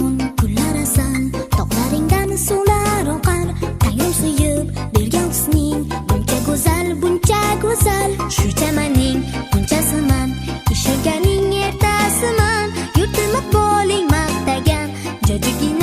yomg'irton kunlar asan, tog'laringdan suvlar oqar. Tangrim suyib bergan husning buncha go'zal, buncha go'zal. Shu chamaning bunchasiman, ishonganing ertasiman. Yurtni maqboling maqtagan, jo'jigina